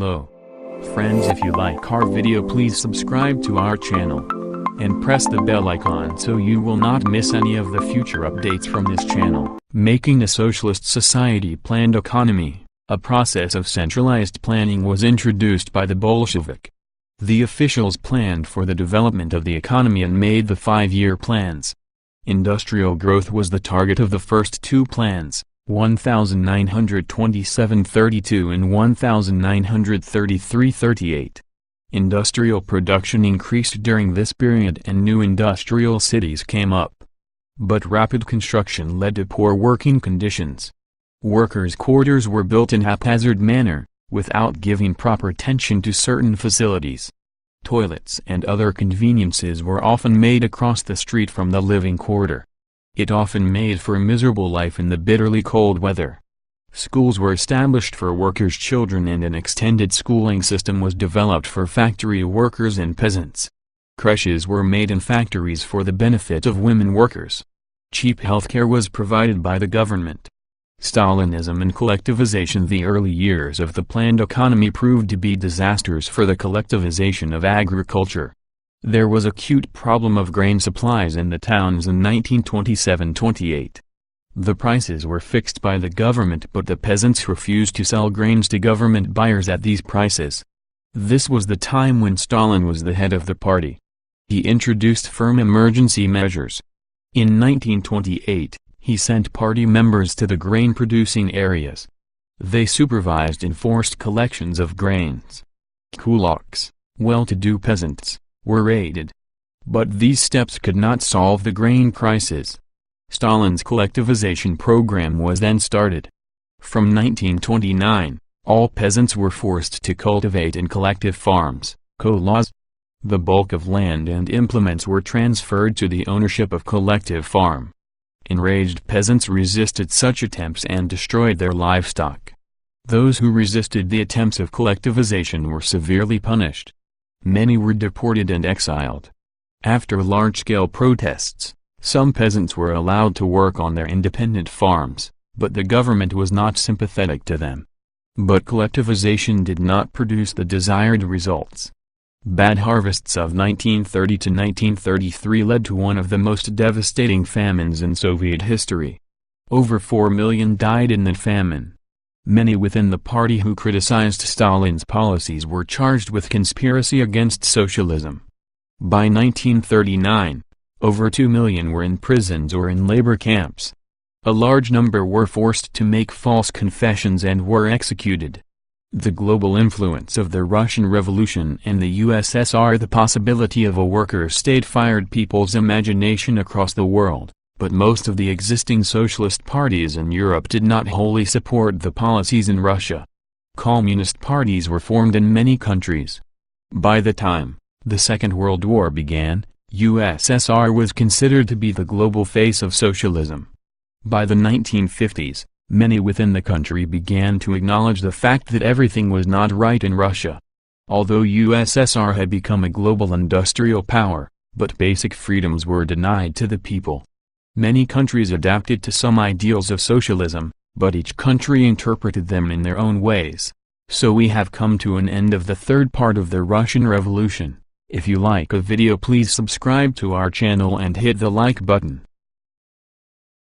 below. Friends, if you like our video, please subscribe to our channel and press the bell icon so you will not miss any of the future updates from this channel. Making a socialist society planned economy, a process of centralized planning, was introduced by the Bolshevik. The officials planned for the development of the economy and made the 5-year plans. Industrial growth was the target of the first two plans, 1927-32 and 1933-38. Industrial production increased during this period and new industrial cities came up. But rapid construction led to poor working conditions. Workers' quarters were built in haphazard manner, without giving proper attention to certain facilities. Toilets and other conveniences were often made across the street from the living quarter. It often made for a miserable life in the bitterly cold weather. Schools were established for workers' children and an extended schooling system was developed for factory workers and peasants. Creches were made in factories for the benefit of women workers. Cheap healthcare was provided by the government. Stalinism and collectivization. The early years of the planned economy proved to be disasters for the collectivization of agriculture. There was acute problem of grain supplies in the towns in 1927-28. The prices were fixed by the government, but the peasants refused to sell grains to government buyers at these prices. This was the time when Stalin was the head of the party. He introduced firm emergency measures. In 1928, he sent party members to the grain-producing areas. They supervised enforced collections of grains. Kulaks, well-to-do peasants, were raided. But these steps could not solve the grain crisis. Stalin's collectivization program was then started. From 1929, all peasants were forced to cultivate in collective farms, kolkhoz. The bulk of land and implements were transferred to the ownership of collective farm. Enraged peasants resisted such attempts and destroyed their livestock. Those who resisted the attempts of collectivization were severely punished. Many were deported and exiled. After large-scale protests, some peasants were allowed to work on their independent farms, but the government was not sympathetic to them. But collectivization did not produce the desired results. Bad harvests of 1930 to 1933 led to one of the most devastating famines in Soviet history. Over 4 million died in the famine. Many within the party who criticized Stalin's policies were charged with conspiracy against socialism. By 1939, over 2 million were in prisons or in labor camps. A large number were forced to make false confessions and were executed. The global influence of the Russian Revolution and the USSR. The possibility of a worker state fired people's imagination across the world, but most of the existing socialist parties in Europe did not wholly support the policies in Russia. Communist parties were formed in many countries. By the time the Second World War began, USSR was considered to be the global face of socialism. By the 1950s, many within the country began to acknowledge the fact that everything was not right in Russia. Although USSR had become a global industrial power, but basic freedoms were denied to the people. Many countries adapted to some ideals of socialism, but each country interpreted them in their own ways. So we have come to an end of the third part of the Russian Revolution. If you like a video, please subscribe to our channel and hit the like button.